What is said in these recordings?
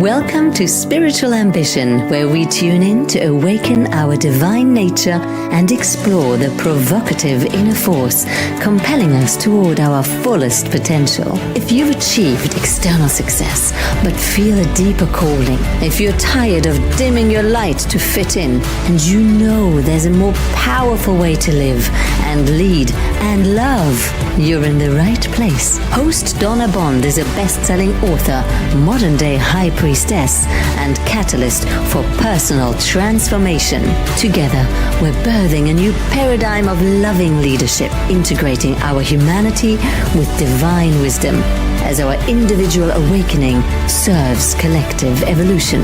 Welcome to Spiritual Ambition, where we tune in to awaken our divine nature and explore the provocative inner force compelling us toward our fullest potential. If you've achieved external success but feel a deeper calling, if you're tired of dimming your light to fit in, and you know there's a more powerful way to live and lead and love, you're in the right place. Host Donna is a best-selling author, modern-day high priestess, and catalyst for personal transformation. Together, we're birthing a new paradigm of loving leadership, integrating our humanity with divine wisdom as our individual awakening serves collective evolution.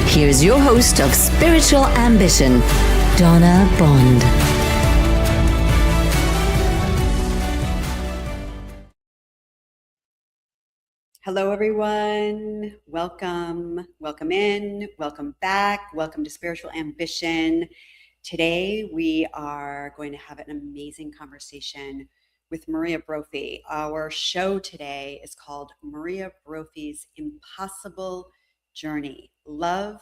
Here's your host of Spiritual Ambition, Donna Bond. Hello, everyone. Welcome in, welcome back, welcome to Spiritual Ambition. Today, we are going to have an amazing conversation with Maria Brophy. Our show today is called Maria Brophy's Impossible Journey: Love,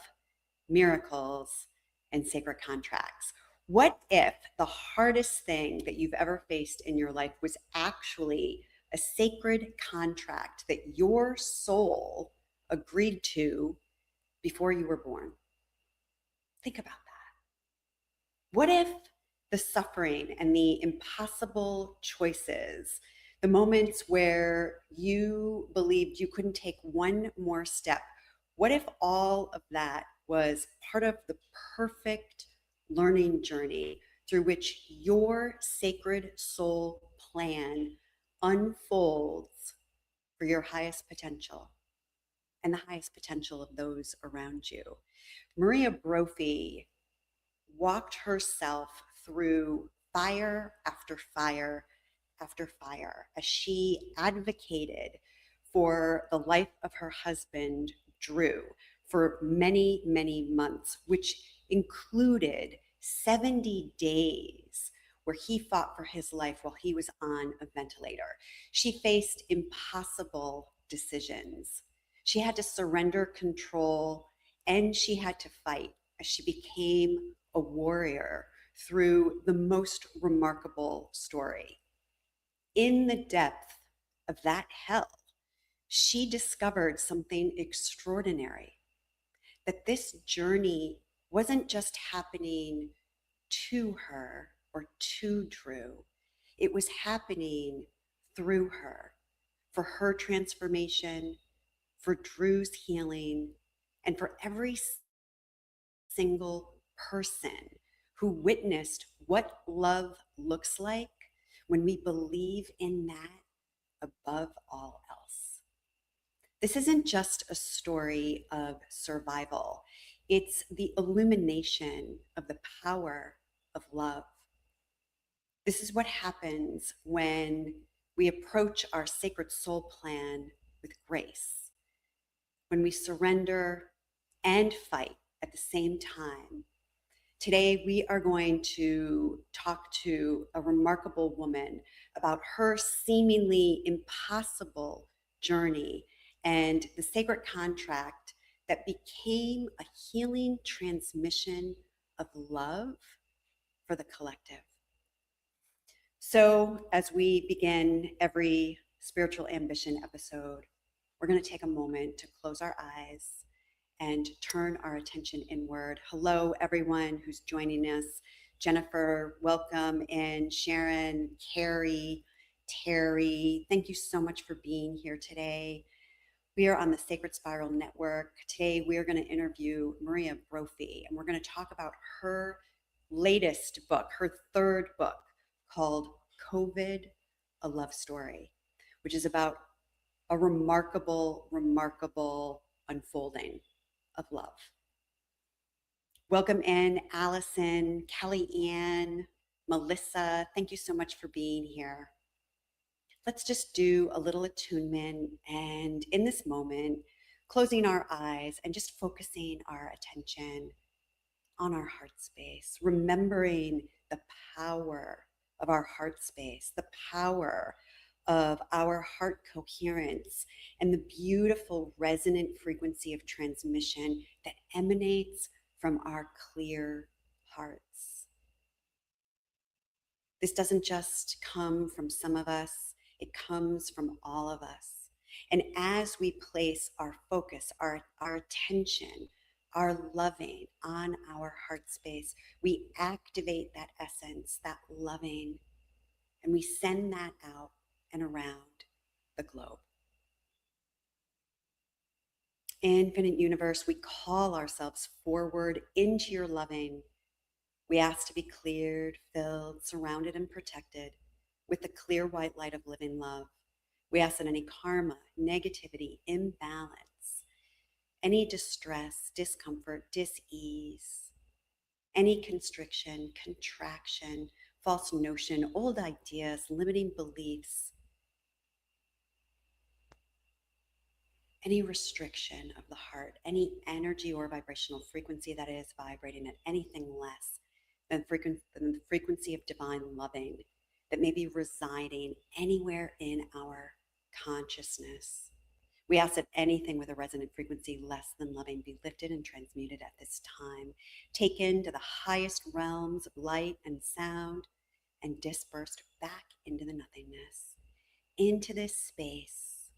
Miracles, and Sacred Contracts. What if the hardest thing that you've ever faced in your life was actually a sacred contract that your soul agreed to before you were born? Think about that. What if the suffering and the impossible choices, the moments where you believed you couldn't take one more step, what if all of that was part of the perfect learning journey through which your sacred soul plan unfolds for your highest potential and the highest potential of those around you? Maria Brophy walked herself through fire after fire after fire as she advocated for the life of her husband, Drew, for many, many months, which included 70 days where he fought for his life while he was on a ventilator. She faced impossible decisions. She had to surrender control, and she had to fight as she became a warrior through the most remarkable story. In the depth of that hell, she discovered something extraordinary, that this journey wasn't just happening to her or to Drew. It was happening through her, for her transformation, for Drew's healing, and for every single person who witnessed what love looks like when we believe in that above all else. This isn't just a story of survival. It's the illumination of the power of love. This is what happens when we approach our sacred soul plan with grace, when we surrender and fight at the same time. Today, we are going to talk to a remarkable woman about her seemingly impossible journey and the sacred contract that became a healing transmission of love for the collective. So as we begin every Spiritual Ambition episode, we're going to take a moment to close our eyes and turn our attention inward. Hello, everyone who's joining us. Jennifer, welcome. And Sharon, Carrie, Terry, thank you so much for being here today. We are on the Sacred Spiral Network. Today, we are going to interview Maria Brophy, and we're going to talk about her latest book, her third book, called COVID, A Love Story, which is about a remarkable, remarkable unfolding of love. Welcome in, Allison, Kellyanne, Melissa. Thank you so much for being here. Let's just do a little attunement, and in this moment, closing our eyes and just focusing our attention on our heart space, remembering the power of our heart space, the power of our heart coherence and the beautiful resonant frequency of transmission that emanates from our clear hearts. This doesn't just come from some of us, it comes from all of us. And as we place our focus, our attention, our loving on our heart space, we activate that essence, that loving, and we send that out and around the globe. Infinite universe, we call ourselves forward into your loving. We ask to be cleared, filled, surrounded, and protected with the clear white light of living love. We ask that any karma, negativity, imbalance, any distress, discomfort, dis-ease, any constriction, contraction, false notion, old ideas, limiting beliefs, any restriction of the heart, any energy or vibrational frequency that is vibrating at anything less than the frequency of divine loving that may be residing anywhere in our consciousness. We ask that anything with a resonant frequency less than loving be lifted and transmuted at this time, taken to the highest realms of light and sound, and dispersed back into the nothingness. Into this space,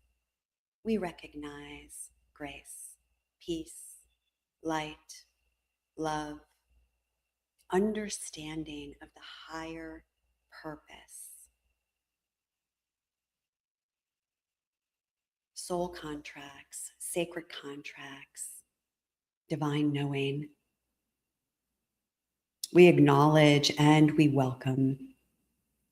we recognize grace, peace, light, love, understanding of the higher purpose, soul contracts, sacred contracts, divine knowing. We acknowledge and we welcome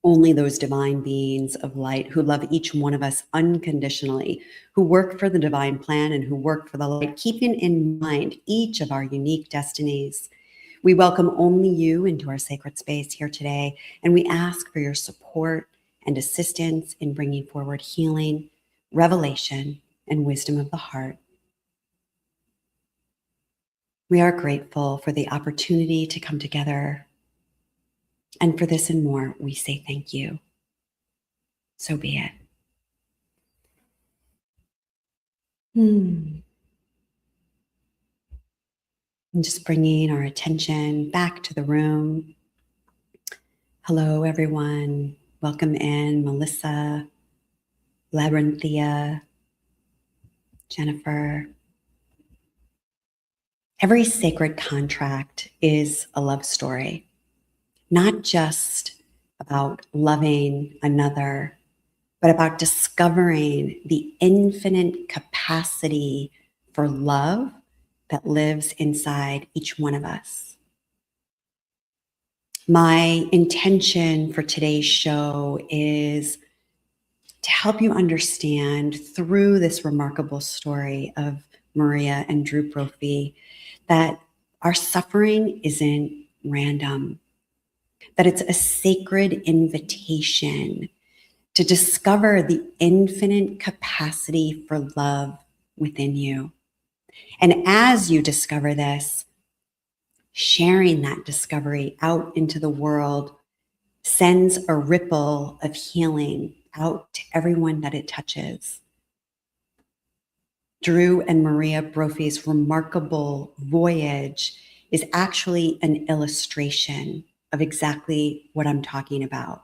only those divine beings of light who love each one of us unconditionally, who work for the divine plan and who work for the light, keeping in mind each of our unique destinies. We welcome only you into our sacred space here today, and we ask for your support and assistance in bringing forward healing, revelation, and wisdom of the heart. We are grateful for the opportunity to come together, and for this and more, we say thank you. So be it. And just bringing our attention back to the room. Hello, everyone. Welcome in, Melissa, Labyrinthia, Jennifer. Every sacred contract is a love story, not just about loving another, but about discovering the infinite capacity for love that lives inside each one of us. My intention for today's show is to help you understand through this remarkable story of Maria and Drew Brophy that our suffering isn't random, that it's a sacred invitation to discover the infinite capacity for love within you. And as you discover this, sharing that discovery out into the world sends a ripple of healing out to everyone that it touches. Drew and Maria Brophy's remarkable voyage is actually an illustration of exactly what I'm talking about.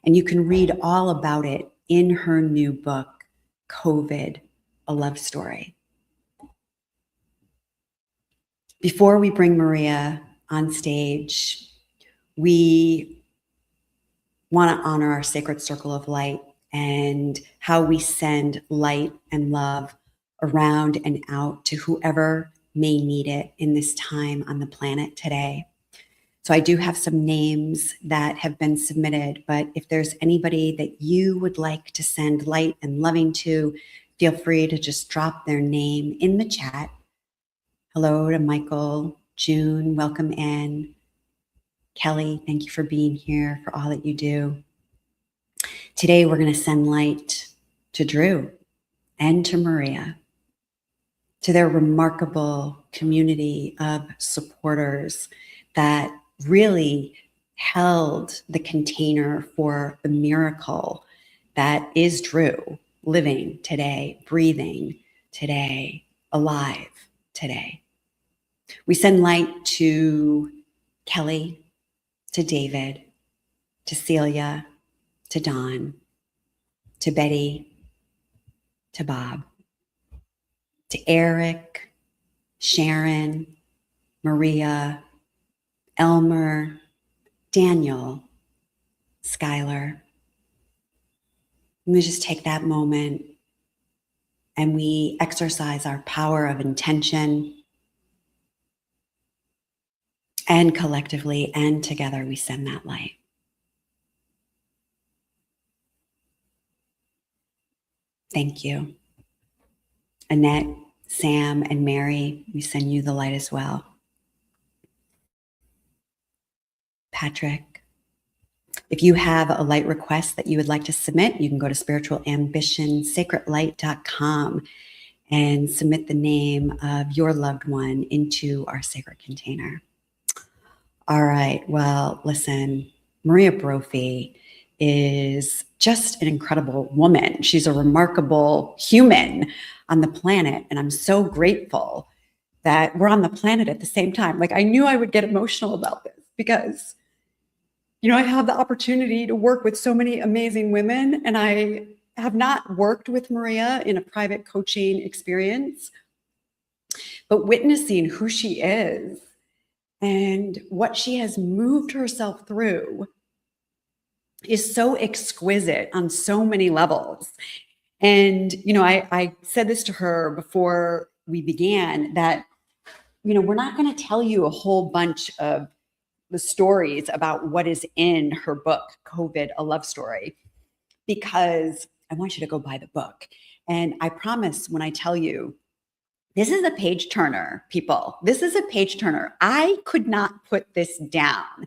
And you can read all about it in her new book, COVID, A Love Story. Before we bring Maria on stage, we want to honor our sacred circle of light and how we send light and love around and out to whoever may need it in this time on the planet today. So I do have some names that have been submitted, but if there's anybody that you would like to send light and loving to, feel free to just drop their name in the chat. Hello to Michael, June, welcome in. Kelly, thank you for being here, for all that you do. Today, we're going to send light to Drew and to Maria, to their remarkable community of supporters that really held the container for the miracle that is Drew, living today, breathing today, alive today. We send light to Kelly, to David, to Celia, to Don, to Betty, to Bob, to Eric, Sharon, Maria, Elmer, Daniel, Skylar. And we just take that moment and we exercise our power of intention. And collectively and together, we send that light. Thank you. Annette, Sam, and Mary, we send you the light as well. Patrick, if you have a light request that you would like to submit, you can go to spiritualambitionsacredlight.com and submit the name of your loved one into our sacred container. All right, well, listen, Maria Brophy is just an incredible woman. She's a remarkable human on the planet, and I'm so grateful that we're on the planet at the same time. Like, I knew I would get emotional about this because, you know, I have the opportunity to work with so many amazing women, and I have not worked with Maria in a private coaching experience, but witnessing who she is and what she has moved herself through is so exquisite on so many levels. And, you know, I said this to her before we began that, you know, we're not going to tell you a whole bunch of the stories about what is in her book, COVID, A Love Story, because I want you to go buy the book. And I promise when I tell you, this is a page turner, people. This is a page turner. I could not put this down.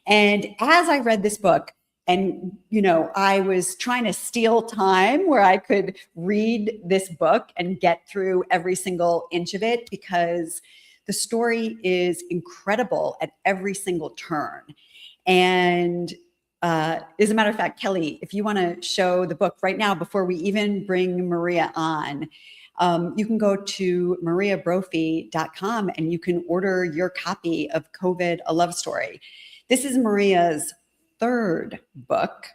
And as I read this book, and, you know, I was trying to steal time where I could read this book and get through every single inch of it because the story is incredible at every single turn. And as a matter of fact, Kelly, if you want to show the book right now before we even bring Maria on, you can go to mariabrophy.com and you can order your copy of COVID, A Love Story. This is Maria's third book.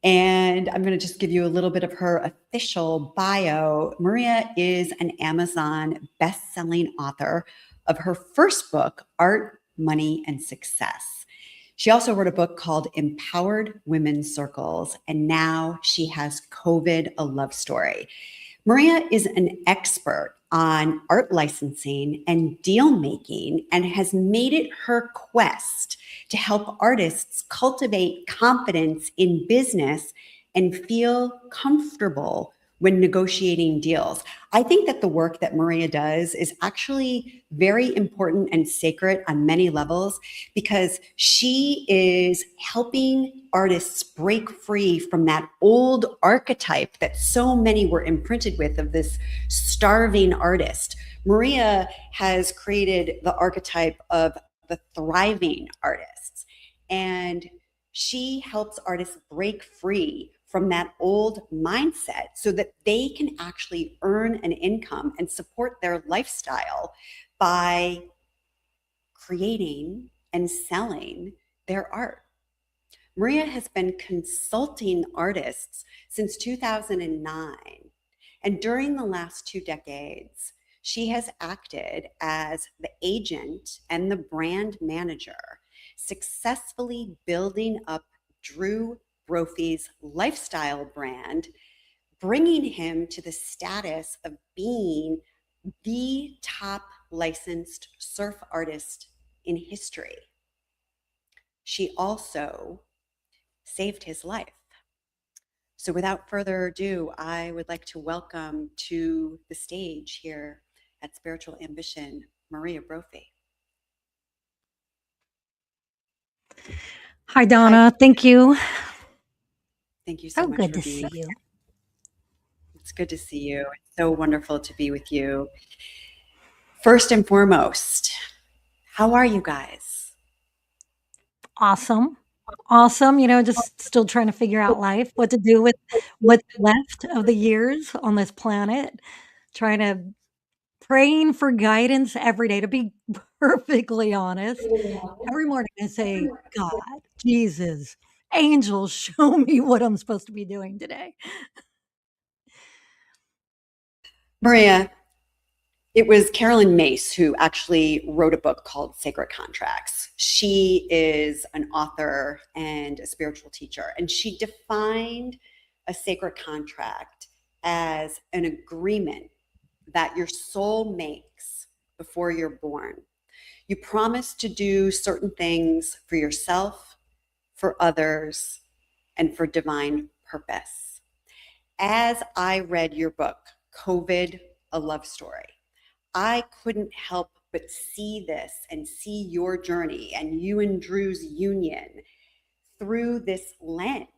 And I'm going to just give you a little bit of her official bio. Maria is an Amazon best-selling author of her first book, Art, Money, and Success. She also wrote a book called Empowered Women's Circles, and now she has COVID, A Love Story. Maria is an expert on art licensing and deal making and has made it her quest to help artists cultivate confidence in business and feel comfortable when negotiating deals. I think that the work that Maria does is actually very important and sacred on many levels because she is helping artists break free from that old archetype that so many were imprinted with of this starving artist. Maria has created the archetype of the thriving artists, and she helps artists break free from that old mindset so that they can actually earn an income and support their lifestyle by creating and selling their art. Maria has been consulting artists since 2009. And during the last 2 decades, she has acted as the agent and the brand manager, successfully building up Drew Brophy's lifestyle brand, bringing him to the status of being the top licensed surf artist in history. She also saved his life. So without further ado, I would like to welcome to the stage here at Spiritual Ambition, Maria Brophy. Hi, Donna. Hi. Thank you. Thank you so much Good for to being see you. here. It's good to see you. It's so wonderful to be with you. First and foremost, how are you guys? Awesome. Awesome, just still trying to figure out life, what to do with what's left of the years on this planet, trying to praying for guidance every day, to be perfectly honest. Every morning I say, "God, Jesus, angels, show me what I'm supposed to be doing today." Maria, it was Carolyn Mace who actually wrote a book called Sacred Contracts. She is an author and a spiritual teacher, and she defined a sacred contract as an agreement that your soul makes before you're born. You promise to do certain things for yourself, for others, and for divine purpose. As I read your book, COVID, a Love Story, I couldn't help but see this and see your journey and you and Drew's union through this lens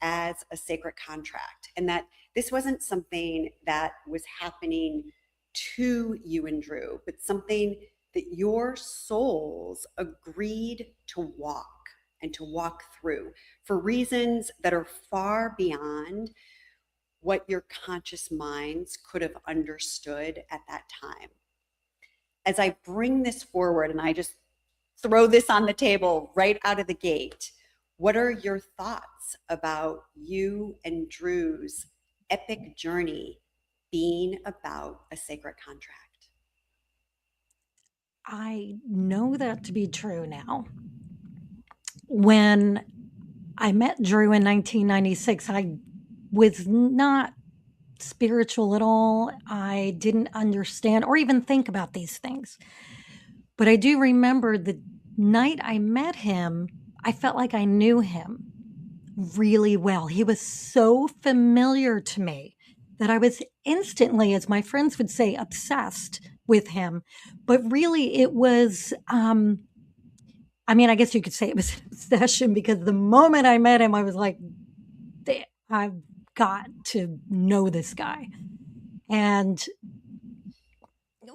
as a sacred contract, and that this wasn't something that was happening to you and Drew, but something that your souls agreed to walk and to walk through for reasons that are far beyond what your conscious minds could have understood at that time. As I bring this forward and I just throw this on the table right out of the gate, what are your thoughts about you and Drew's epic journey being about a sacred contract? I know that to be true now. When I met Drew in 1996, I was not spiritual at all. I didn't understand or even think about these things. But I do remember the night I met him, I felt like I knew him really well. He was so familiar to me that I was instantly, as my friends would say, obsessed with him. But really, it was, I mean, I guess you could say it was an obsession, because the moment I met him, I was like, I've got to know this guy. And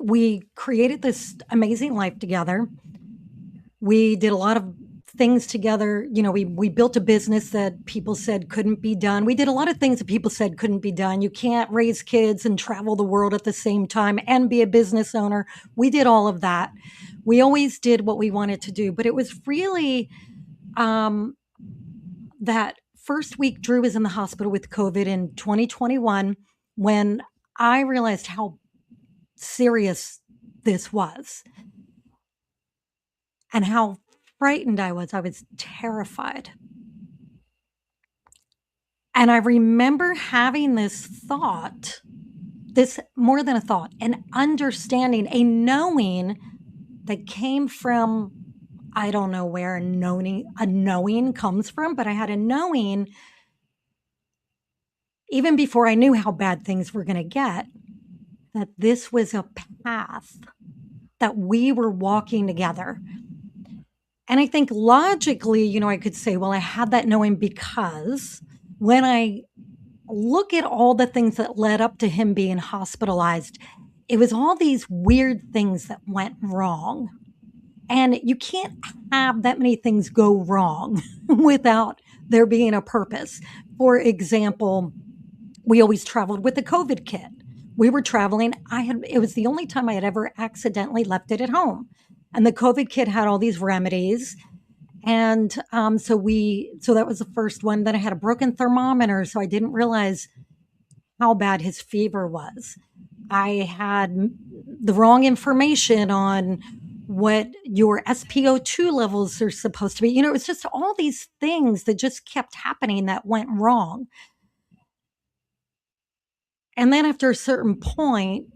we created this amazing life together. We did a lot of things together. We built a business that people said couldn't be done. We did a lot of things that people said couldn't be done. You can't raise kids and travel the world at the same time and be a business owner. We did all of that. We always did what we wanted to do, but it was really that first week Drew was in the hospital with COVID in 2021 when I realized how serious this was and how frightened I was. I was terrified. And I remember having this thought, this more than a thought, an understanding, a knowing that came from, I don't know where a knowing comes from, but I had a knowing even before I knew how bad things were going to get, that this was a path that we were walking together. And I think logically, I could say, well, I had that knowing because when I look at all the things that led up to him being hospitalized, it was all these weird things that went wrong. And you can't have that many things go wrong without there being a purpose. For example, we always traveled with a COVID kit. We were traveling. It was the only time I had ever accidentally left it at home. And the COVID kit had all these remedies. And so that was the first one. Then I had a broken thermometer, so I didn't realize how bad his fever was. I had the wrong information on what your SpO2 levels are supposed to be. It was just all these things that just kept happening that went wrong. And then after a certain point,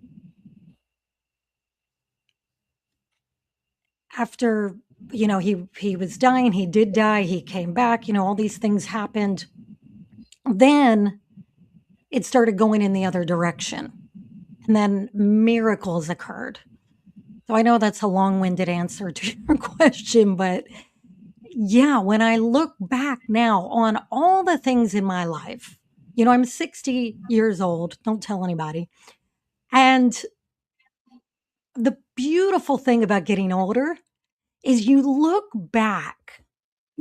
after, he was dying, he did die, he came back, all these things happened. Then it started going in the other direction. And then miracles occurred. So I know that's a long-winded answer to your question, but yeah, when I look back now on all the things in my life, I'm 60 years old, don't tell anybody. And the beautiful thing about getting older is you look back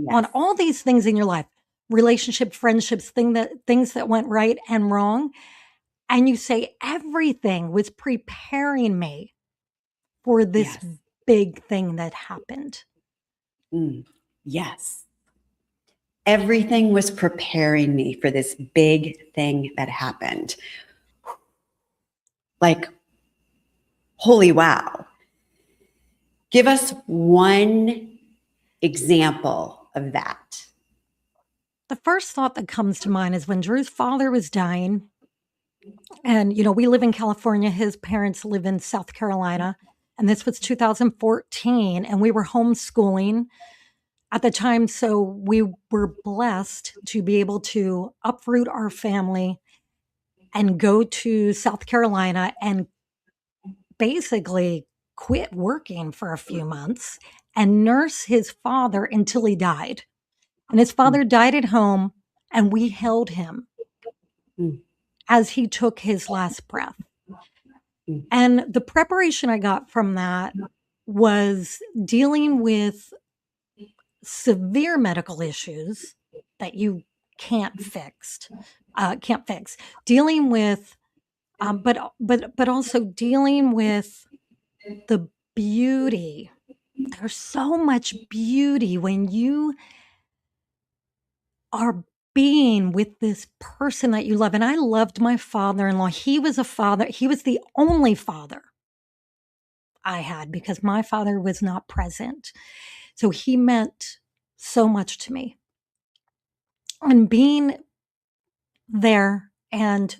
on Yes. all these things in your life, relationship, friendships, things that went right and wrong. And you say everything was preparing me for this Yes. big thing that happened. Yes. Everything was preparing me for this big thing that happened. Like, holy wow. Give us one example of that. The first thought that comes to mind is when Drew's father was dying. And, we live in California. His parents live in South Carolina. And this was 2014. And we were homeschooling at the time. So we were blessed to be able to uproot our family and go to South Carolina and basically quit working for a few months and nurse his father until he died. And his father died at home, and we held him Mm. as he took his last breath. Mm. And the preparation I got from that was dealing with severe medical issues that you can't fix, dealing with, but also dealing with the beauty. There's so much beauty when you are being with this person that you love. And I loved my father-in-law. He was a father. He was the only father I had because my father was not present. So he meant so much to me. And being there and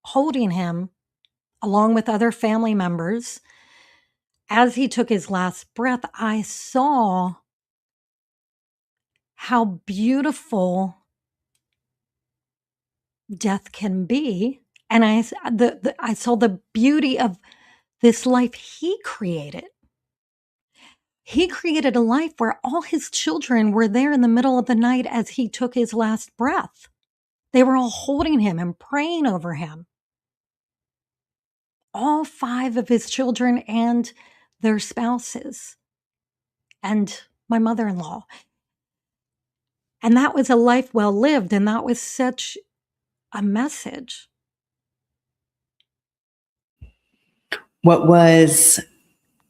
holding him along with other family members as he took his last breath, I saw how beautiful death can be. And I saw the beauty of this life he created. He created a life where all his children were there in the middle of the night as he took his last breath. They were all holding him and praying over him. All 5 of his children and their spouses and my mother-in-law. And that was a life well lived, and that was such a message. What was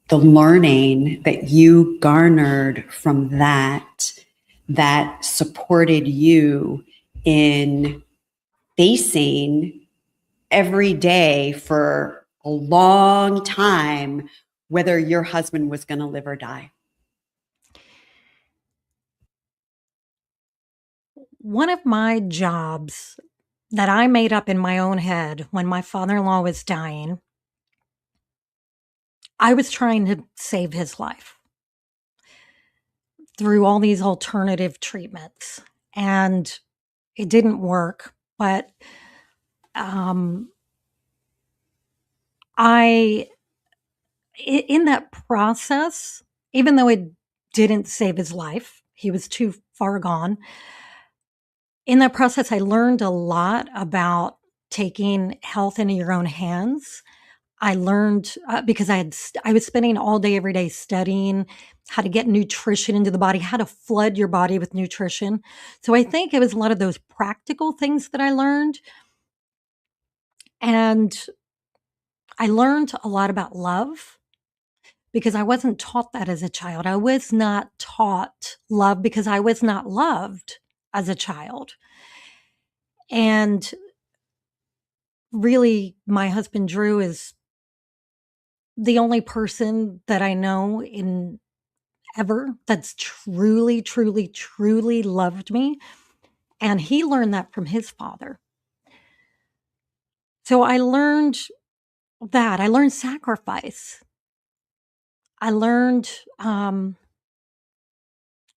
the learning that you garnered from that supported you in facing every day for a long time whether your husband was going to live or die? One of my jobs that I made up in my own head when my father-in-law was dying, I was trying to save his life through all these alternative treatments, and it didn't work. But in that process, even though it didn't save his life, he was too far gone. In that process, I learned a lot about taking health into your own hands. I learned because I was spending all day, every day studying how to get nutrition into the body, how to flood your body with nutrition. So I think it was a lot of those practical things that I learned. And I learned a lot about love because I wasn't taught that as a child. I was not taught love because I was not loved as a child. And really, my husband, Drew, is the only person that I know in ever that's truly, truly, truly loved me. And he learned that from his father. So I learned that. I learned sacrifice. I learned, I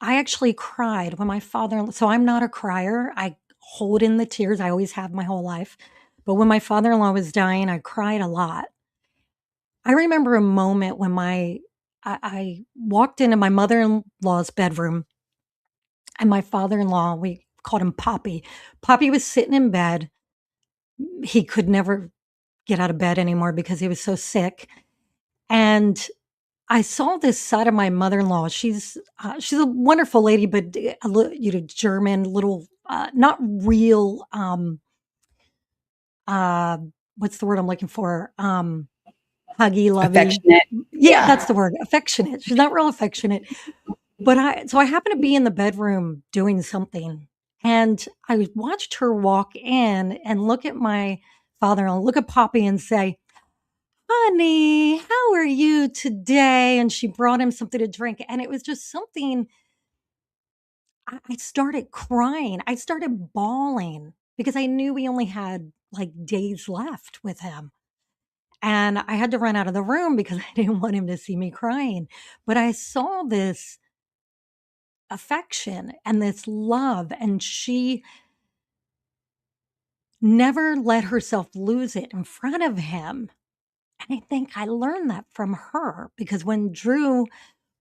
actually cried when my father, so I'm not a crier. I hold in the tears. I always have my whole life. But when my father-in-law was dying, I cried a lot. I remember a moment when I walked into my mother-in-law's bedroom and my father-in-law, we called him Poppy. Poppy was sitting in bed. He could never get out of bed anymore because he was so sick. And I saw this side of my mother-in-law. She's a wonderful lady, but German, little, not real. Uh, what's the word I'm looking for? Huggy, lovey. Affectionate. Yeah, Yeah. that's the word. Affectionate. She's not real affectionate. But I happened to be in the bedroom doing something, and I watched her walk in and look at my father-in-law, look at Poppy, and say, "Honey, how are you today?" And she brought him something to drink, and it was just something. I started crying. I started bawling because I knew we only had like days left with him. And I had to run out of the room because I didn't want him to see me crying. But I saw this affection and this love, and she never let herself lose it in front of him. And I think I learned that from her because when Drew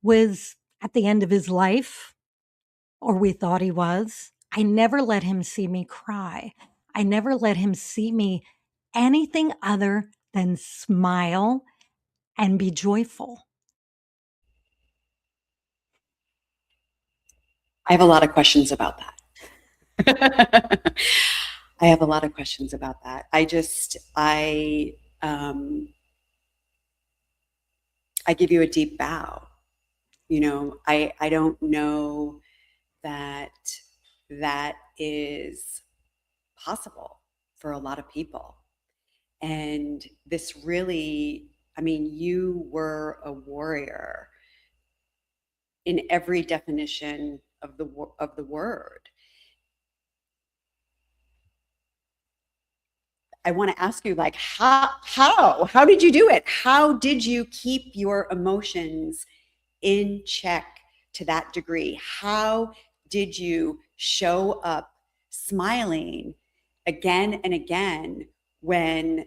was at the end of his life, or we thought he was, I never let him see me cry. I never let him see me anything other than smile and be joyful. I have a lot of questions about that. I have a lot of questions about that. I give you a deep bow. I don't know that that is possible for a lot of people. And this really, I mean, you were a warrior in every definition of the word. I want to ask you, like, how did you do it? How did you keep your emotions in check to that degree? How did you show up smiling again and again when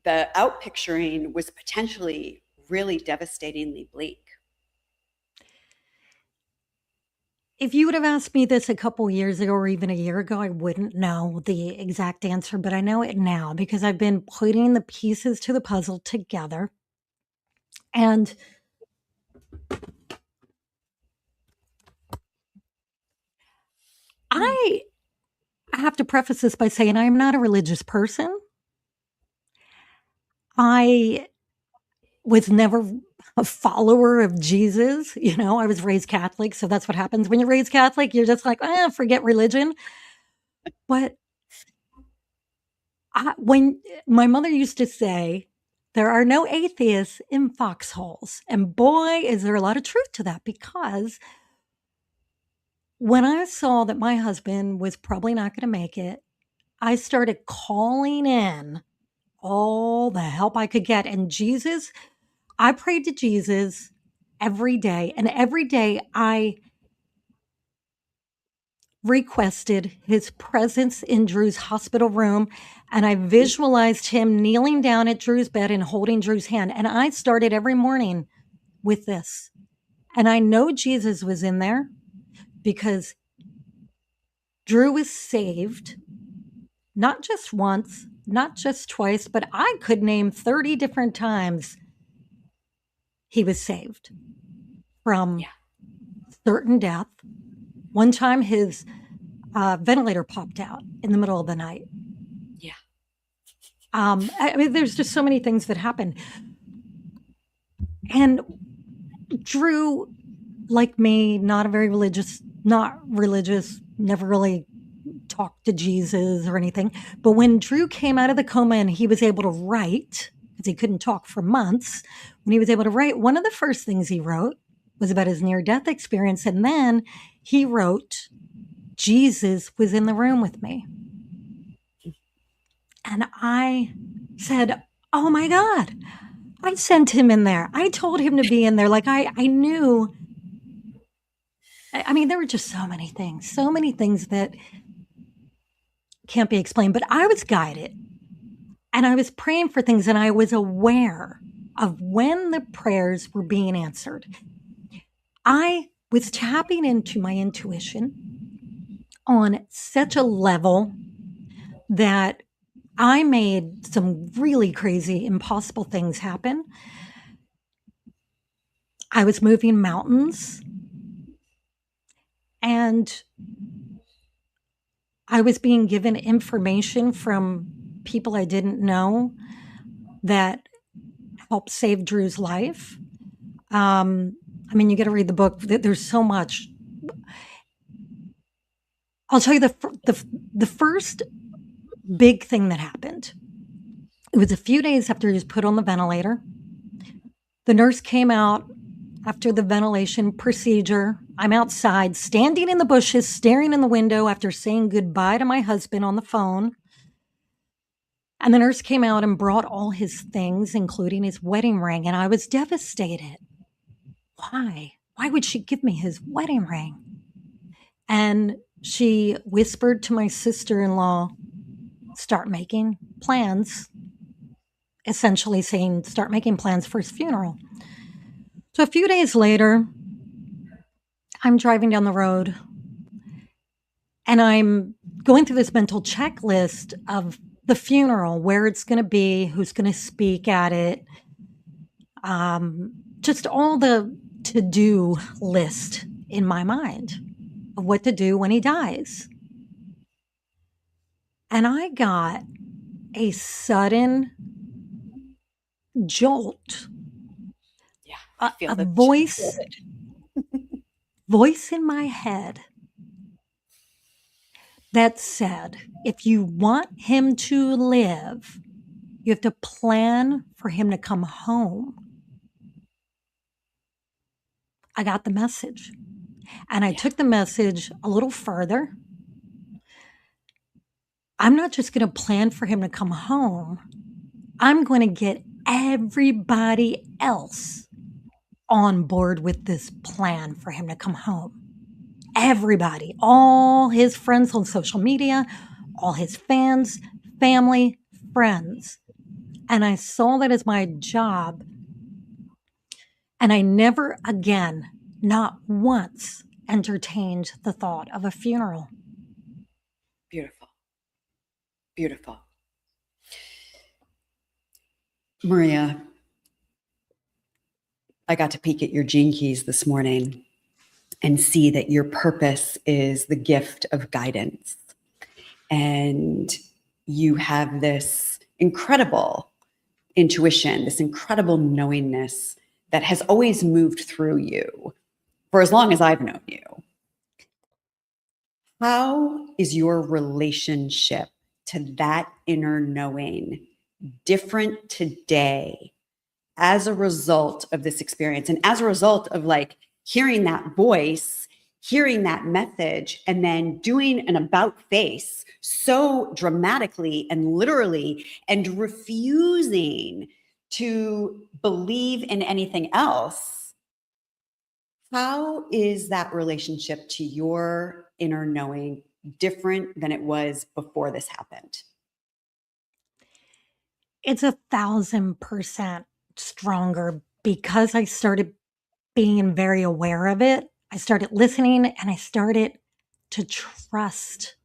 the outpicturing was potentially really devastatingly bleak? If you would have asked me this a couple years ago or even a year ago, I wouldn't know the exact answer, but I know it now because I've been putting the pieces to the puzzle together. And I have to preface this by saying I'm not a religious person. I was never a follower of Jesus. I was raised Catholic, so that's what happens when you're raised Catholic. You're just like, forget religion. But when my mother used to say, there are no atheists in foxholes. And boy, is there a lot of truth to that, because when I saw that my husband was probably not going to make it, I started calling in all the help I could get. And Jesus, I prayed to Jesus every day. And every day I requested his presence in Drew's hospital room. And I visualized him kneeling down at Drew's bed and holding Drew's hand. And I started every morning with this. And I know Jesus was in there because Drew was saved, not just once, not just twice, but I could name 30 different times he was saved from certain death. One time his ventilator popped out in the middle of the night. Yeah. I mean, there's just so many things that happen. And Drew, like me, not religious, never really talked to Jesus or anything. But when Drew came out of the coma and he was able to write, because he couldn't talk for months, when he was able to write, one of the first things he wrote was about his near-death experience. And then he wrote, Jesus was in the room with me. And I said, oh my God, I sent him in there. I told him to be in there. Like I knew. I mean, there were just so many things that can't be explained, but I was guided and I was praying for things and I was aware of when the prayers were being answered. I was tapping into my intuition on such a level that I made some really crazy, impossible things happen. I was moving mountains, and I was being given information from people I didn't know that helped save Drew's life. I mean, you got to read the book. There's so much. I'll tell you the first big thing that happened. It was a few days after he was put on the ventilator. The nurse came out after the ventilation procedure. I'm outside, standing in the bushes, staring in the window after saying goodbye to my husband on the phone. And the nurse came out and brought all his things, including his wedding ring. And I was devastated. Why? Why would she give me his wedding ring? And she whispered to my sister-in-law, start making plans, essentially saying, start making plans for his funeral. So a few days later, I'm driving down the road and I'm going through this mental checklist of the funeral, where it's going to be, who's going to speak at it, just all the to-do list in my mind of what to do when he dies. And I got a sudden jolt. Yeah, I feel A the voice in my head that said, if you want him to live, you have to plan for him to come home. I got the message. And I took the message a little further. I'm not just going to plan for him to come home. I'm going to get everybody else on board with this plan for him to come home. Everybody, all his friends on social media, all his fans, family, friends. And I saw that as my job. And I never again, not once, entertained the thought of a funeral. Beautiful. Beautiful. Maria, I got to peek at your gene keys this morning and see that your purpose is the gift of guidance. And you have this incredible intuition, this incredible knowingness that has always moved through you for as long as I've known you. How is your relationship to that inner knowing different today as a result of this experience and as a result of like hearing that voice, hearing that message, and then doing an about face so dramatically and literally and refusing to believe in anything else? How is that relationship to your inner knowing different than it was before this happened? It's 1,000% stronger because I started being very aware of it. I started listening and I started to trust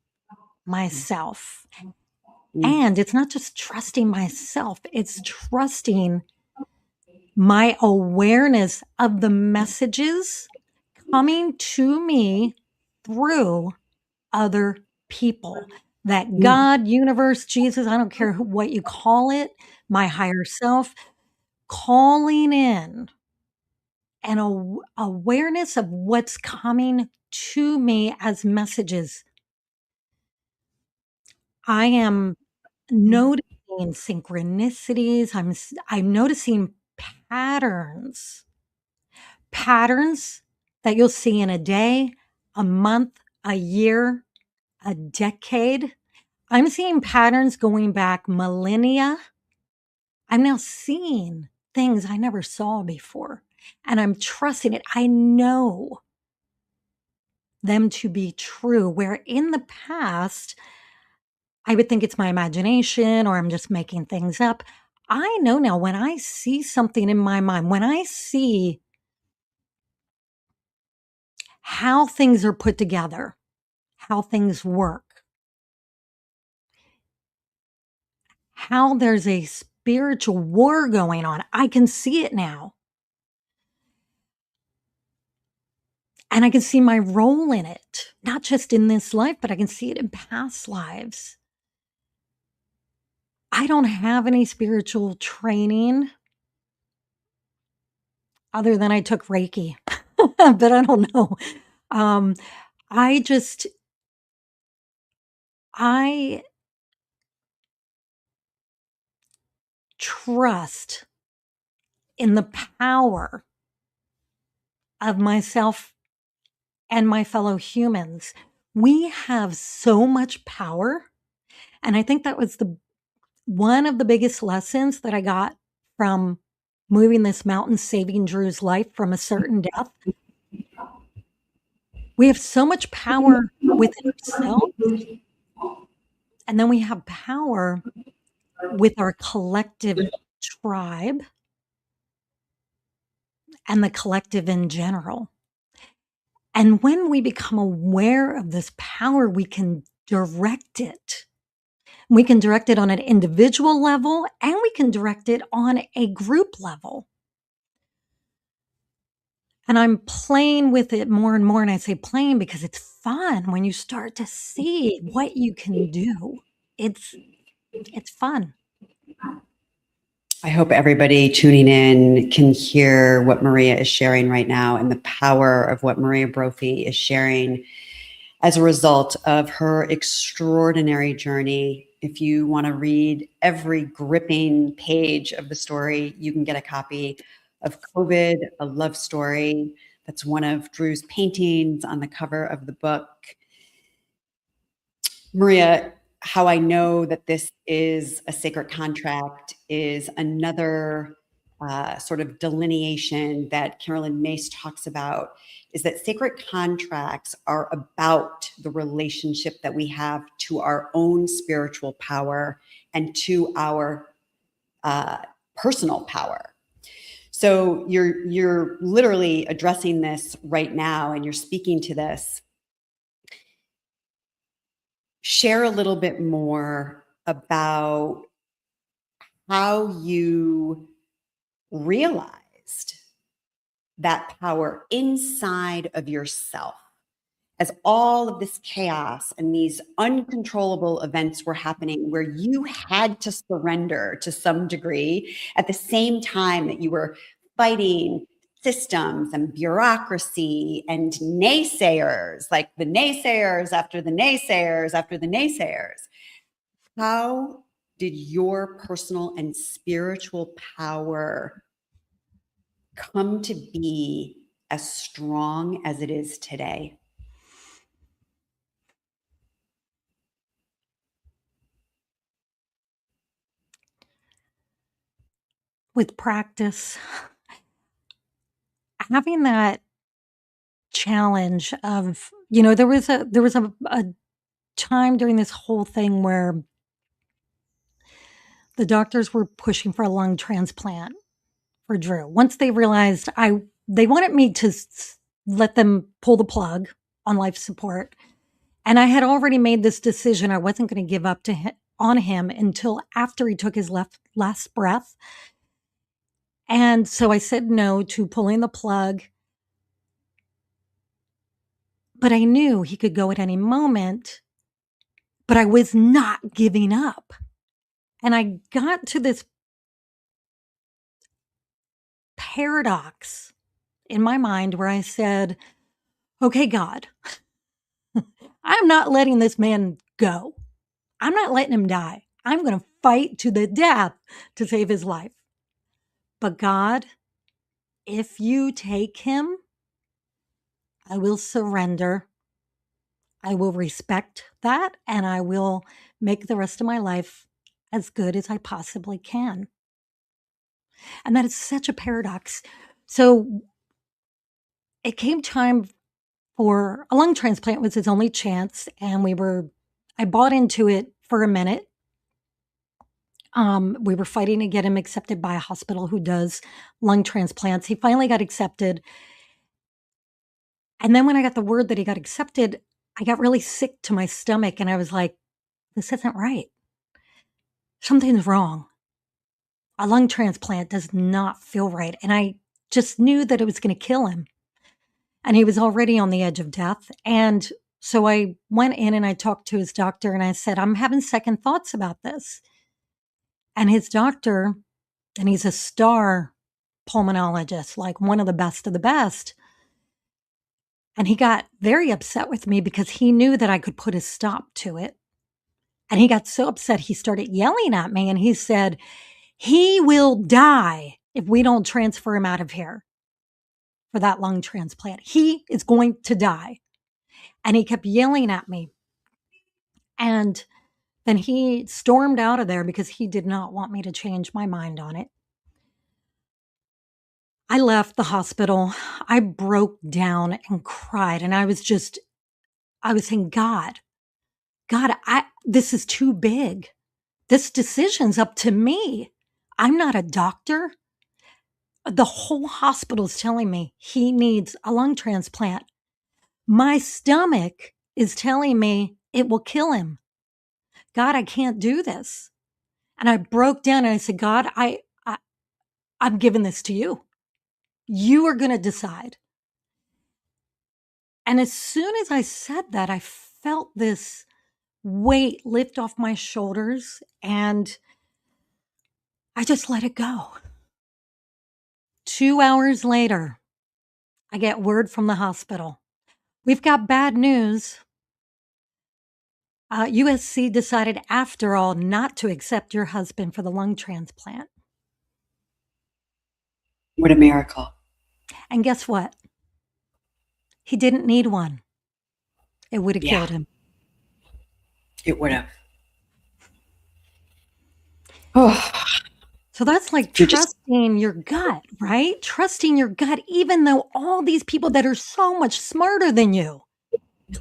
myself. And it's not just trusting myself, it's trusting my awareness of the messages coming to me through other people. That God, universe, Jesus, I don't care what you call it, my higher self, calling in an awareness of what's coming to me as messages. I am noticing synchronicities. I'm noticing patterns that you'll see in a day, a month, a year, a decade. I'm seeing patterns going back millennia. I'm now seeing things I never saw before, and I'm trusting it. I know them to be true, where in the past, I would think it's my imagination or I'm just making things up. I know now when I see something in my mind, when I see how things are put together, how things work, how there's a spiritual war going on, I can see it now. And I can see my role in it, not just in this life, but I can see it in past lives. I don't have any spiritual training other than I took Reiki, but I don't know. Um, I just, I trust in the power of myself and my fellow humans. We have so much power. And I think that was one of the biggest lessons that I got from moving this mountain, saving Drew's life from a certain death. We have so much power within ourselves, and then we have power with our collective tribe and the collective in general. And when we become aware of this power, we can direct it. We can direct it on an individual level, and we can direct it on a group level. And I'm playing with it more and more, and I say playing because it's fun when you start to see what you can do. It's fun. I hope everybody tuning in can hear what Maria is sharing right now and the power of what Maria Brophy is sharing as a result of her extraordinary journey. If you want to read every gripping page of the story, you can get a copy of COVID, a love story. That's one of Drew's paintings on the cover of the book. Maria, how I know that this is a sacred contract is another sort of delineation that Carolyn Mace talks about, is that sacred contracts are about the relationship that we have to our own spiritual power and to our personal power. So you're literally addressing this right now, and you're speaking to this. Share a little bit more about how you realized that power inside of yourself as all of this chaos and these uncontrollable events were happening, where you had to surrender to some degree at the same time that you were fighting systems and bureaucracy and naysayers, like the naysayers after the naysayers after the naysayers. How did your personal and spiritual power come to be as strong as it is today? With practice, having that challenge of, there was a time during this whole thing where the doctors were pushing for a lung transplant for Drew. Once they realized they wanted me to let them pull the plug on life support. And I had already made this decision. I wasn't going to give up on him until after he took his last breath. And so I said no to pulling the plug. But I knew he could go at any moment. But I was not giving up. And I got to this paradox in my mind where I said, okay, God, I'm not letting this man go. I'm not letting him die. I'm going to fight to the death to save his life. But God, if you take him, I will surrender. I will respect that, and I will make the rest of my life as good as I possibly can. And that is such a paradox. So it came time for a lung transplant was his only chance, and I bought into it for a minute. We were fighting to get him accepted by a hospital who does lung transplants. He finally got accepted. And then when I got the word that he got accepted, I got really sick to my stomach, and I was like, this isn't right. Something's wrong. A lung transplant does not feel right. And I just knew that it was going to kill him. and he was already on the edge of death. And so I went in and I talked to his doctor and I said, I'm having second thoughts about this. And his doctor, and he's a star pulmonologist, like one of the best. And he got very upset with me because he knew that I could put a stop to it. And he got so upset, he started yelling at me and he said, he will die if we don't transfer him out of here for that lung transplant. He is going to die. And he kept yelling at me. And then he stormed out of there because he did not want me to change my mind on it. I left the hospital. I broke down and cried. And I was saying, God, this is too big. This decision's up to me. I'm not a doctor. The whole hospital's telling me he needs a lung transplant. My stomach is telling me it will kill him. God, I can't do this. And I broke down and I said, God, I'm giving this to you. You are going to decide. And as soon as I said that, I felt this weight lift off my shoulders and I just let it go. 2 hours later, I get word from the hospital. We've got bad news. USC decided, after all, not to accept your husband for the lung transplant. What a miracle. And guess what? He didn't need one. It would have killed him. It would have. Oh. So that's like trusting your gut, right? Trusting your gut, even though all these people that are so much smarter than you,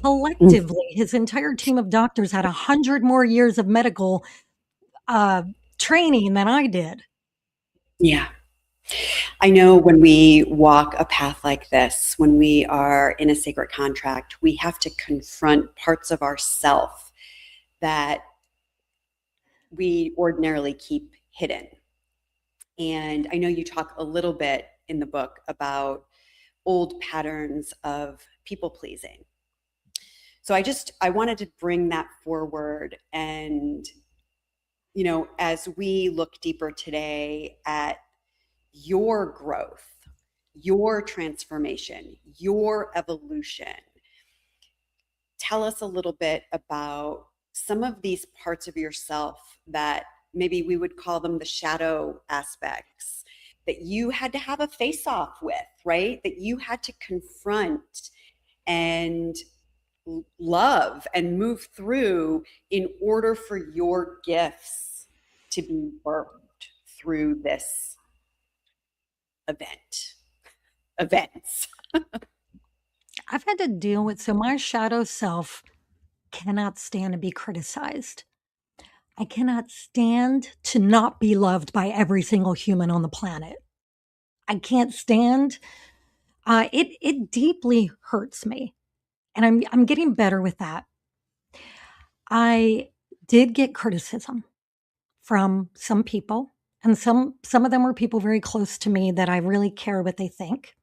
collectively, his entire team of doctors had 100 more years of medical training than I did. Yeah. I know when we walk a path like this, when we are in a sacred contract, we have to confront parts of ourself that we ordinarily keep hidden. And I know you talk a little bit in the book about old patterns of people pleasing. So I wanted to bring that forward. And, you know, as we look deeper today at your growth, your transformation, your evolution, tell us a little bit about some of these parts of yourself that maybe we would call them the shadow aspects that you had to have a face off with, right? That you had to confront and love and move through in order for your gifts to be birthed through this events. I've had to deal with, so my shadow self cannot stand to be criticized. I cannot stand to not be loved by every single human on the planet. I can't stand. It deeply hurts me, and I'm getting better with that. I did get criticism from some people, and some of them were people very close to me that I really care what they think.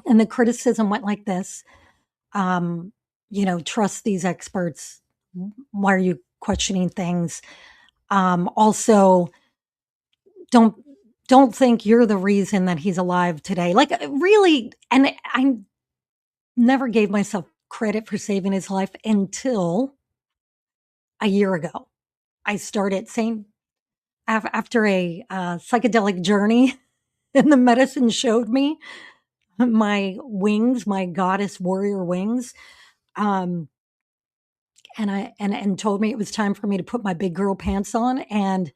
And the criticism went like this: trust these experts. Why are you questioning things? Also, don't think you're the reason that he's alive today. Like, really, and I never gave myself credit for saving his life until a year ago. I started saying, after a psychedelic journey, and the medicine showed me my wings, my goddess warrior wings, and told me it was time for me to put my big girl pants on and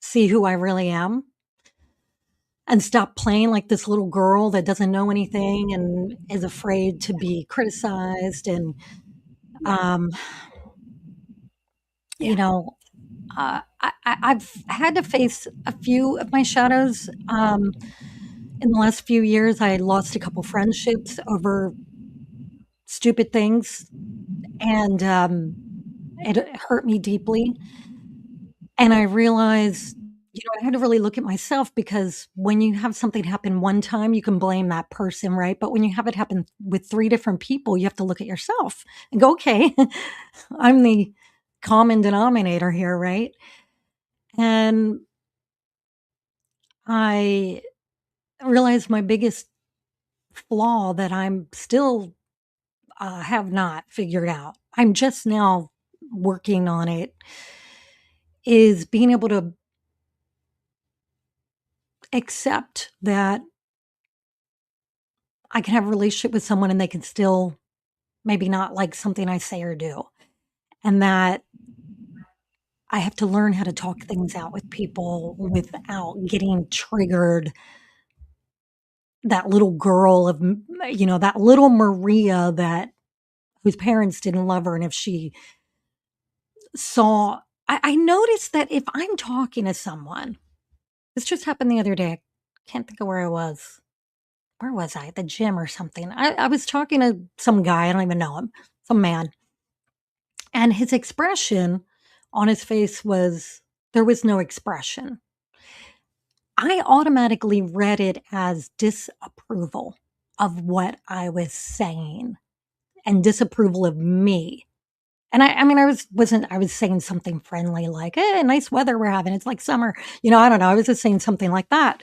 see who I really am. And stop playing like this little girl that doesn't know anything and is afraid to be criticized. And, I've had to face a few of my shadows. In the last few years, I lost a couple friendships over stupid things, and it hurt me deeply. And I realized I had to really look at myself, because when you have something happen one time, you can blame that person, right? But when you have it happen with 3 different people, you have to look at yourself and go, "Okay, I'm the common denominator here," right? And I realized my biggest flaw that I'm still, have not figured out, I'm just now working on it, is being able to accept that I can have a relationship with someone and they can still maybe not like something I say or do, and that I have to learn how to talk things out with people without getting triggered. That little girl of, that little Maria, that whose parents didn't love her, and if she saw, I noticed that if I'm talking to someone, this just happened the other day. I can't think of where I was. Where was I? At the gym or something. I was talking to some guy, I don't even know him, some man, and his expression on his face was, there was no expression. I automatically read it as disapproval of what I was saying and disapproval of me. And I mean, I was saying something friendly like, "Hey, nice weather we're having. It's like summer." I don't know. I was just saying something like that.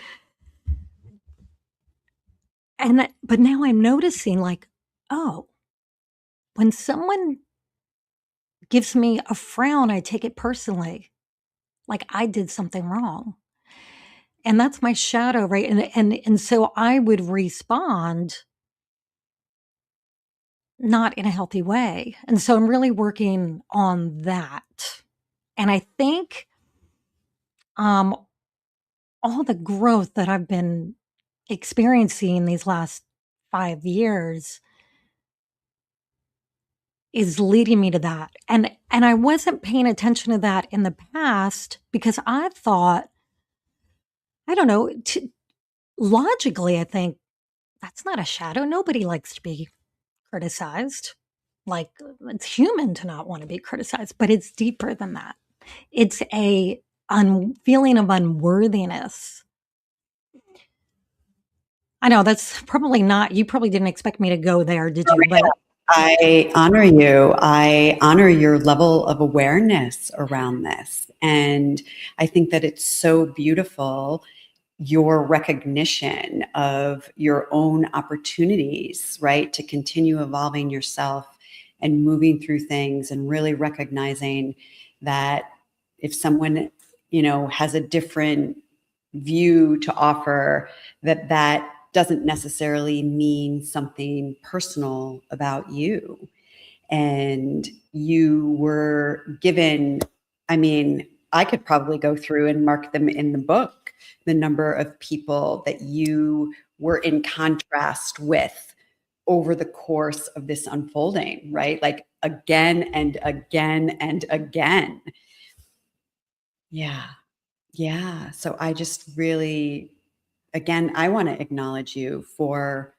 But now I'm noticing, like, oh, when someone gives me a frown, I take it personally, like I did something wrong. And that's my shadow, right? And so I would respond not in a healthy way. And so I'm really working on that. And I think um all the growth that I've been experiencing these last 5 years is leading me to that. And I wasn't paying attention to that in the past, because I thought, I don't know, logically, I think that's not a shadow. Nobody likes to be criticized. Like, it's human to not want to be criticized, but it's deeper than that. It's a feeling of unworthiness. I know that's probably not, you probably didn't expect me to go there, did you? But I honor you. I honor your level of awareness around this. And I think that it's so beautiful, your recognition of your own opportunities, right? To continue evolving yourself and moving through things, and really recognizing that if someone, has a different view to offer, that doesn't necessarily mean something personal about you. And you were given, I mean, I could probably go through and mark them in the book, the number of people that you were in contrast with over the course of this unfolding, right? Like, again and again and again. Yeah. Yeah. So I just really, again, I want to acknowledge you for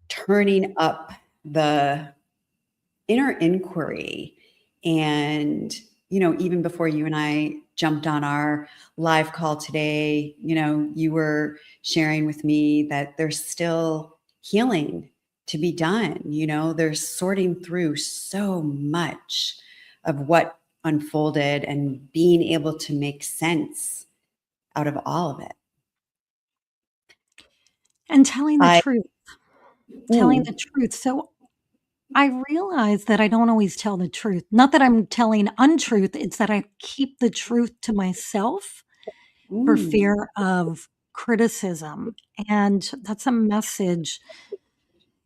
turning up the inner inquiry. And, even before you and I jumped on our live call today, you were sharing with me that there's still healing to be done. There's sorting through so much of what unfolded and being able to make sense out of all of it. and telling the I, truth, telling the mm, truth. So I realize that I don't always tell the truth. Not that I'm telling untruth, it's that I keep the truth to myself for mm, fear of criticism. And that's a message.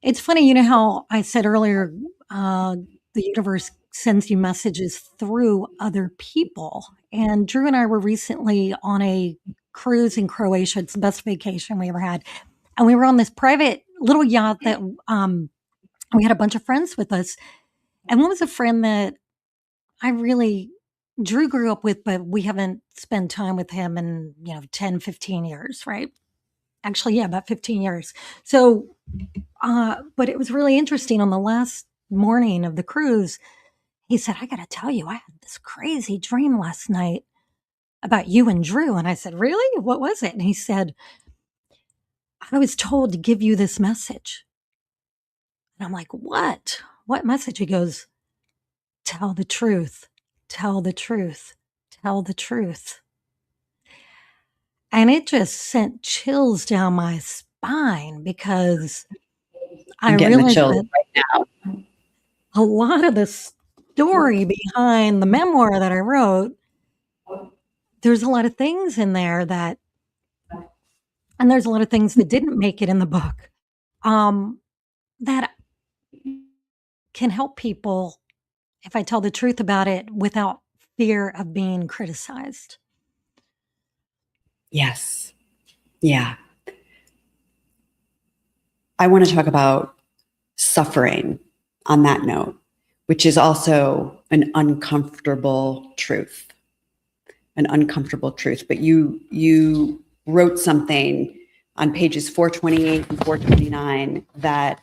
It's funny, how I said earlier, uh, the universe sends you messages through other people. And Drew and I were recently on a cruise in Croatia. It's the best vacation we ever had. And we were on this private little yacht that we had a bunch of friends with us. And one was a friend that I really, Drew grew up with, but we haven't spent time with him in, 10, 15 years, right? Actually, yeah, about 15 years. So, but it was really interesting. On the last morning of the cruise, he said, "I got to tell you, I had this crazy dream last night." about you and Drew. And I said, really? What was it? And he said, I was told to give you this message. And I'm like, what? What message? He goes, tell the truth, tell the truth, tell the truth. And it just sent chills down my spine because I I'm getting the realized chills that right now. a lot of the story behind the memoir that I wrote, there's a lot of things in there that, and there's a lot of things that didn't make it in the book, that can help people if I tell the truth about it without fear of being criticized. Yes. Yeah. I want to talk about suffering on that note, which is also an uncomfortable truth, But you wrote something on pages 428 and 429 that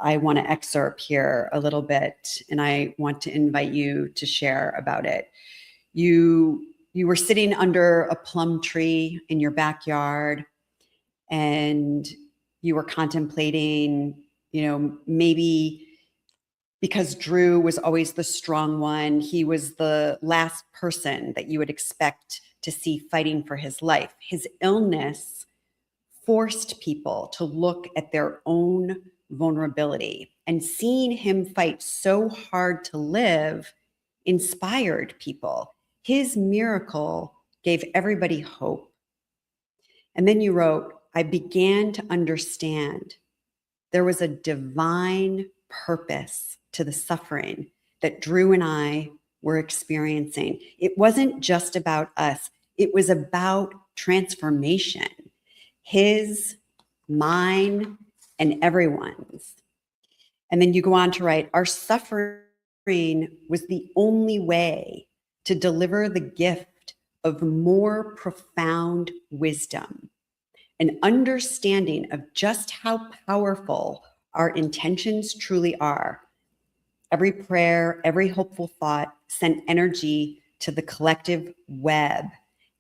I want to excerpt here a little bit, and I want to invite you to share about it. You were sitting under a plum tree in your backyard, and you were contemplating, maybe because Drew was always the strong one, he was the last person that you would expect to see fighting for his life. His illness forced people to look at their own vulnerability, and seeing him fight so hard to live inspired people. His miracle gave everybody hope. And then you wrote, I began to understand there was a divine purpose to the suffering that Drew and I were experiencing. It wasn't just about us, it was about transformation, his, mine, and everyone's. And then you go on to write, our suffering was the only way to deliver the gift of more profound wisdom, an understanding of just how powerful our intentions truly are. Every prayer, every hopeful thought sent energy to the collective web,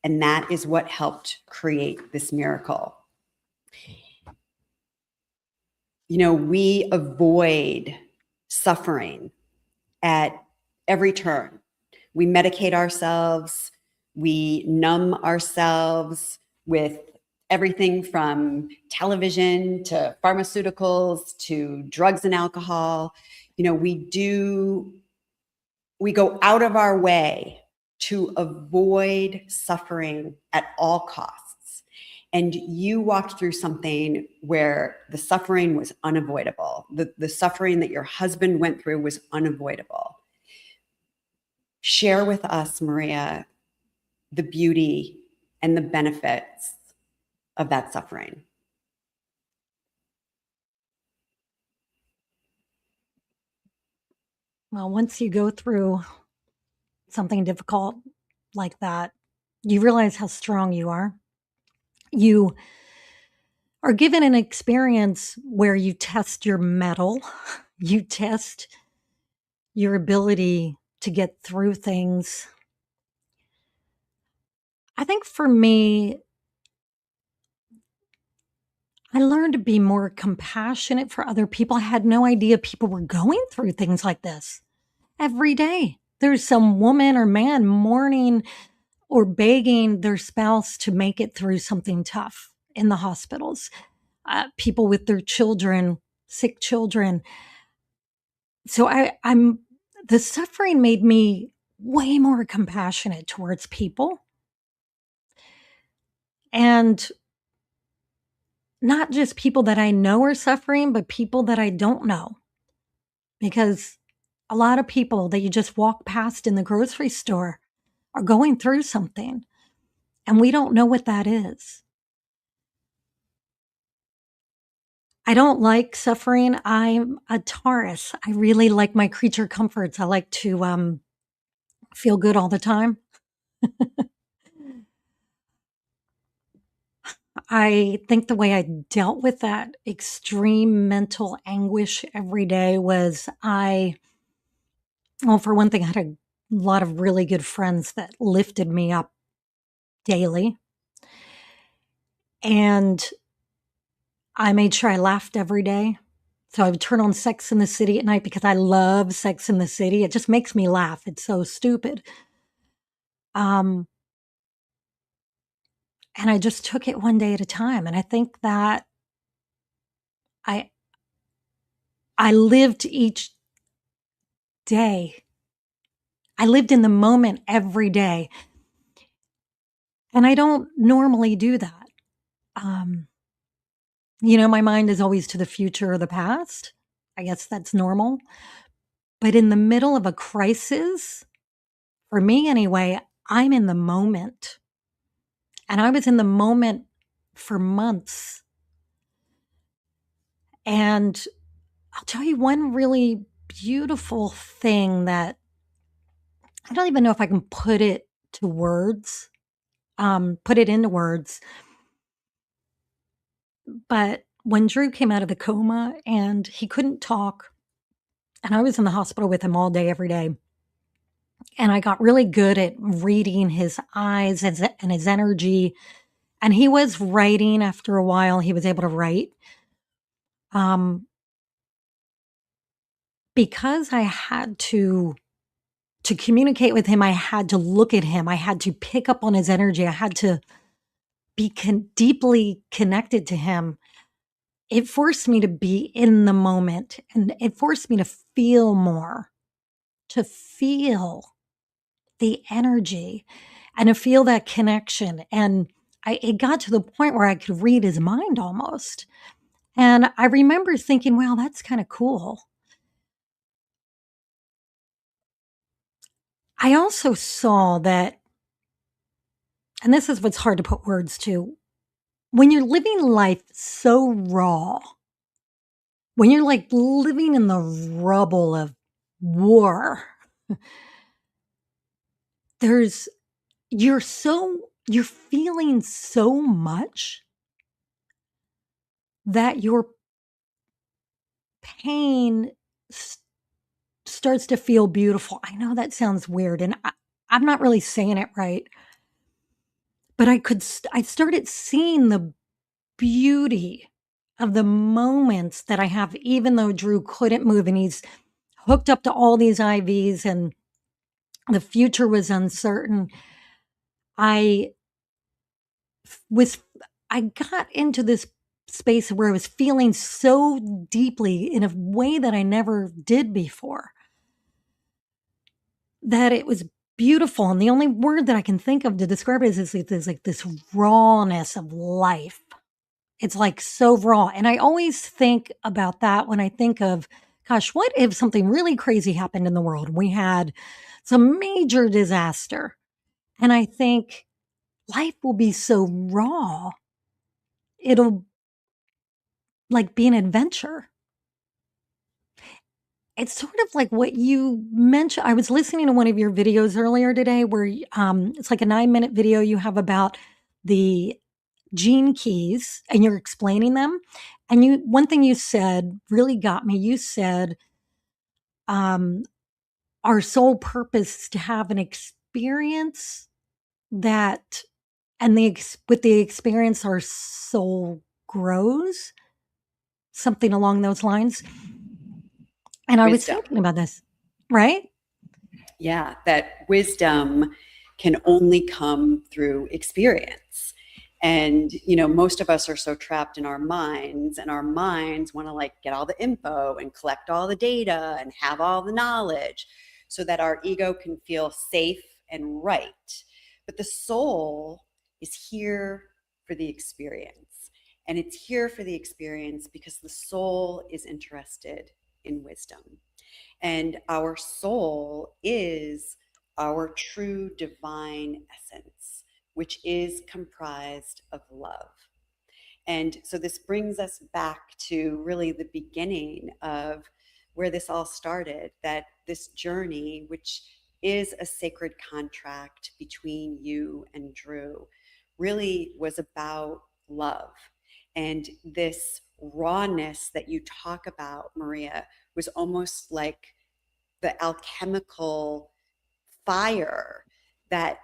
and that is what helped create this miracle. We avoid suffering at every turn. We medicate ourselves, we numb ourselves with everything from television to pharmaceuticals to drugs and alcohol. We go out of our way to avoid suffering at all costs. And you walked through something where the suffering was unavoidable. The suffering that your husband went through was unavoidable. Share with us, Maria, the beauty and the benefits of that suffering. Well, once you go through something difficult like that, you realize how strong you are. You are given an experience where you test your mettle, you test your ability to get through things. I think for me, I learned to be more compassionate for other people. I had no idea people were going through things like this every day. There's some woman or man mourning or begging their spouse to make it through something tough in the hospitals. People with their children, sick children. So the suffering made me way more compassionate towards people. And not just people that I know are suffering, but people that I don't know. Because a lot of people that you just walk past in the grocery store are going through something, and we don't know what that is. I don't like suffering. I'm a Taurus. I really like my creature comforts. I like to feel good all the time. I think the way I dealt with that extreme mental anguish every day was well, for one thing, I had a lot of really good friends that lifted me up daily. And I made sure I laughed every day. So I would turn on Sex in the City at night because I love Sex in the City. It just makes me laugh. It's so stupid. And I just took it one day at a time. And I think that I I lived each day. I lived in the moment every day. And I don't normally do that. Um, my mind is always to the future or the past. I guess that's normal. But in the middle of a crisis, for me anyway, I'm in the moment. And I was in the moment for months. And I'll tell you one really beautiful thing that I don't even know if I can put it to words, put it into words. But when Drew came out of the coma and he couldn't talk, and I was in the hospital with him all day, every day, and I got really good at reading his eyes and his energy. And he was writing after a while, he was able to write. Um, because I had to communicate with him, I had to look at him. I had to pick up on his energy. I had to be deeply connected to him. It forced me to be in the moment, and it forced me to feel more, to feel the energy and to feel that connection. And it got to the point where I could read his mind almost. And I remember thinking, wow, that's kind of cool. I also saw that, and this is what's hard to put words to, when you're living life so raw, when you're like living in the rubble of war, there's, you're feeling so much that your pain starts to feel beautiful. I know that sounds weird, and I'm not really saying it right, but I started seeing the beauty of the moments that I have, even though Drew couldn't move and he's hooked up to all these IVs and the future was uncertain. I was, I got into this space where I was feeling so deeply in a way that I never did before, that it was beautiful. And the only word that I can think of to describe it is like this rawness of life. It's like so raw. And I always think about that when I think of, gosh, what if something really crazy happened in the world? We had some major disaster. And I think life will be so raw. It'll like be an adventure. It's sort of like what you mentioned. I was listening to one of your videos earlier today where it's like a 9-minute video you have about the gene keys and you're explaining them. And one thing you said really got me. You said, um, our sole purpose is to have an experience that, and with the experience, our soul grows, something along those lines. And I was Wisdom. thinking about this, right? Yeah, that wisdom can only come through experience. And, most of us are so trapped in our minds, and our minds want to like get all the info and collect all the data and have all the knowledge so that our ego can feel safe and right. But the soul is here for the experience. And it's here for the experience because the soul is interested in wisdom. And our soul is our true divine essence, which is comprised of love. And so this brings us back to really the beginning of where this all started, that this journey, which is a sacred contract between you and Drew, really was about love. And this rawness that you talk about, Maria, was almost like the alchemical fire that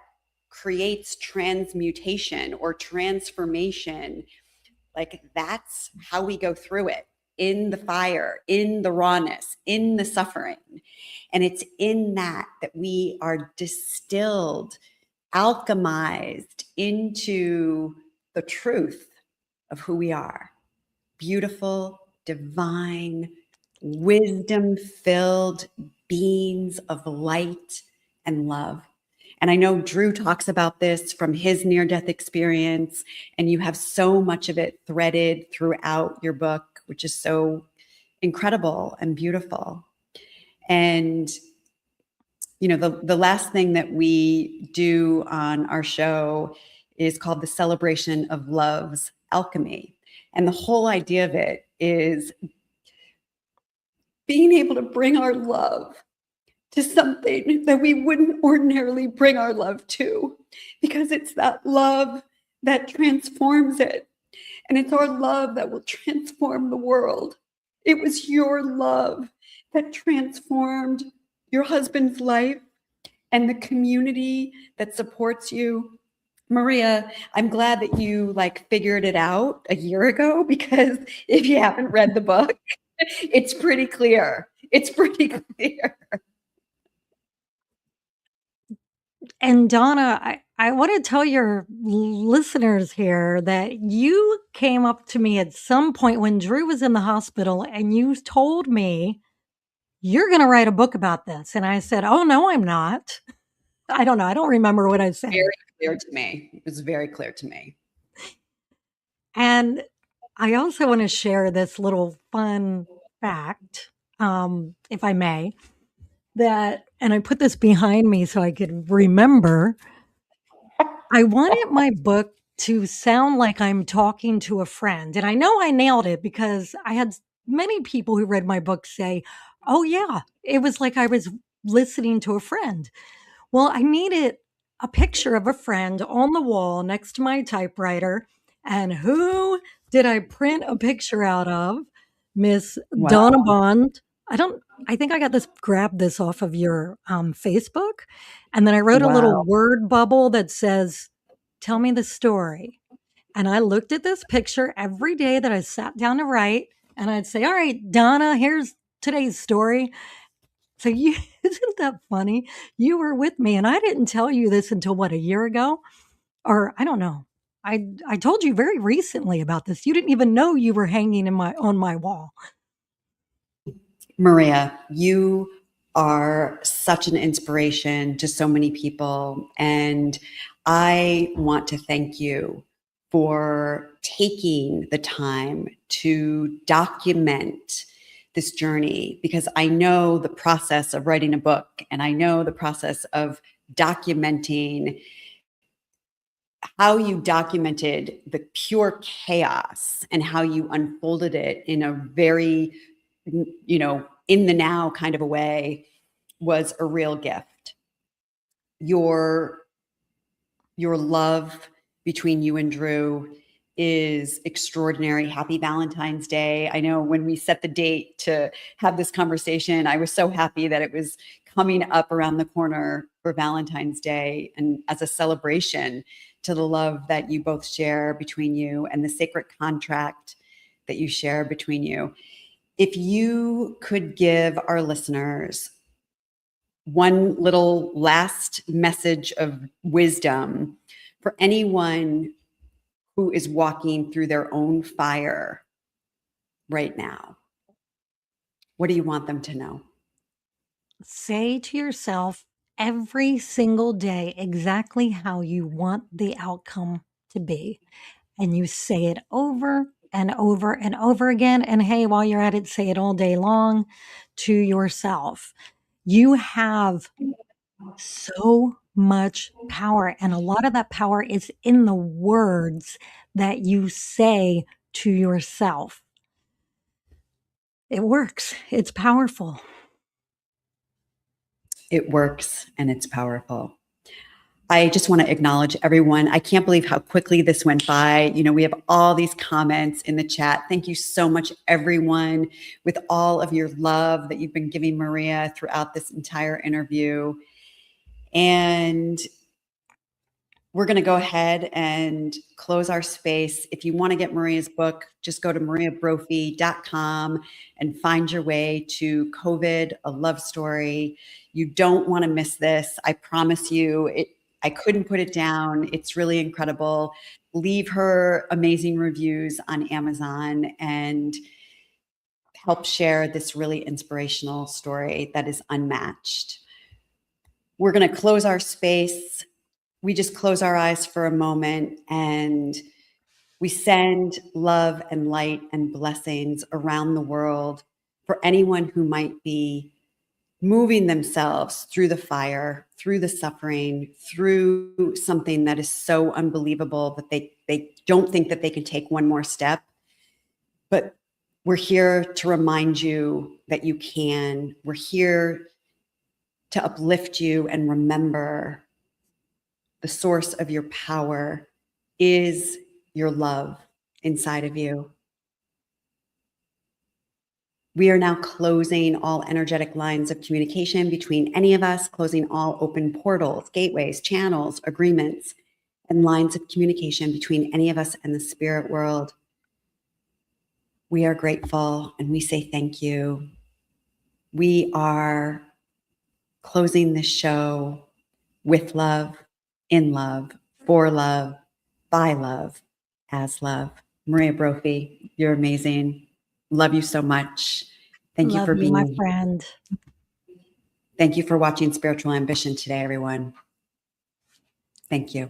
creates transmutation or transformation, like that's how we go through it, in the fire, in the rawness, in the suffering. And it's in that that we are distilled, alchemized into the truth of who we are. Beautiful, divine, wisdom-filled beings of light and love. And I know Drew talks about this from his near-death experience, and you have so much of it threaded throughout your book, which is so incredible and beautiful. And you know, the last thing that we do on our show is called the celebration of love's alchemy. And the whole idea of it is being able to bring our love to something that we wouldn't ordinarily bring our love to, because it's that love that transforms it. And it's our love that will transform the world. It was your love that transformed your husband's life and the community that supports you. Maria, I'm glad that you like figured it out a year ago, because if you haven't read the book, it's pretty clear. It's pretty clear. And Donna, I want to tell your listeners here that you came up to me at some point when Drew was in the hospital and you told me, you're going to write a book about this. And I said, oh, no, I'm not. I don't know. I don't remember what I said. Very clear to me. It was very clear to me. And I also want to share this little fun fact, if I may, that, and I put this behind me so I could remember. I wanted my book to sound like I'm talking to a friend. And I know I nailed it, because I had many people who read my book say, oh, yeah, it was like I was listening to a friend. Well, I needed a picture of a friend on the wall next to my typewriter. And who did I print a picture out of? Miss Wow. Donna Bond. I think I grabbed this off of your Facebook. And then I wrote a little word bubble that says, tell me the story. And I looked at this picture every day that I sat down to write. And I'd say, all right, Donna, here's today's story. So isn't that funny? You were with me, and I didn't tell you this until what, a year ago? Or I don't know. I told you very recently about this. You didn't even know you were hanging on my wall. Maria, you are such an inspiration to so many people. And I want to thank you for taking the time to document this journey, because I know the process of writing a book, and I know the process of documenting how you documented the pure chaos and how you unfolded it in a very, you know, in the now kind of a way, was a real gift. Your love between you and Drew is extraordinary. Happy Valentine's Day. I know when we set the date to have this conversation, I was so happy that it was coming up around the corner for Valentine's Day, and as a celebration to the love that you both share between you and the sacred contract that you share between you. If you could give our listeners one little last message of wisdom for anyone who is walking through their own fire right now, what do you want them to know? Say to yourself every single day exactly how you want the outcome to be. And you say it over and over and over again. And hey, while you're at it, say it all day long to yourself. You have so much power, and a lot of that power is in the words that you say to yourself. It works. It's powerful. It works and it's powerful. I just want to acknowledge everyone. I can't believe how quickly this went by. You know, we have all these comments in the chat. Thank you so much, everyone, with all of your love that you've been giving Maria throughout this entire interview. And we're going to go ahead and close our space. If you want to get Maria's book, just go to mariabrophy.com and find your way to COVID, a love story. You don't want to miss this. I promise you, I couldn't put it down. It's really incredible. Leave her amazing reviews on Amazon and help share this really inspirational story that is unmatched. We're going to close our space. We just close our eyes for a moment and we send love and light and blessings around the world for anyone who might be moving themselves through the fire, through the suffering, through something that is so unbelievable that they don't think that they can take one more step. But we're here to remind you that you can. We're here to uplift you and remember the source of your power is your love inside of you. We are now closing all energetic lines of communication between any of us, closing all open portals, gateways, channels, agreements, and lines of communication between any of us and the spirit world. We are grateful and we say thank you. We are closing this show with love, in love, for love, by love, as love. Maria Brophy, you're amazing. Love you so much. Thank you Love for you, being my here. friend. Thank you for watching Spiritual Ambition today, everyone. Thank you.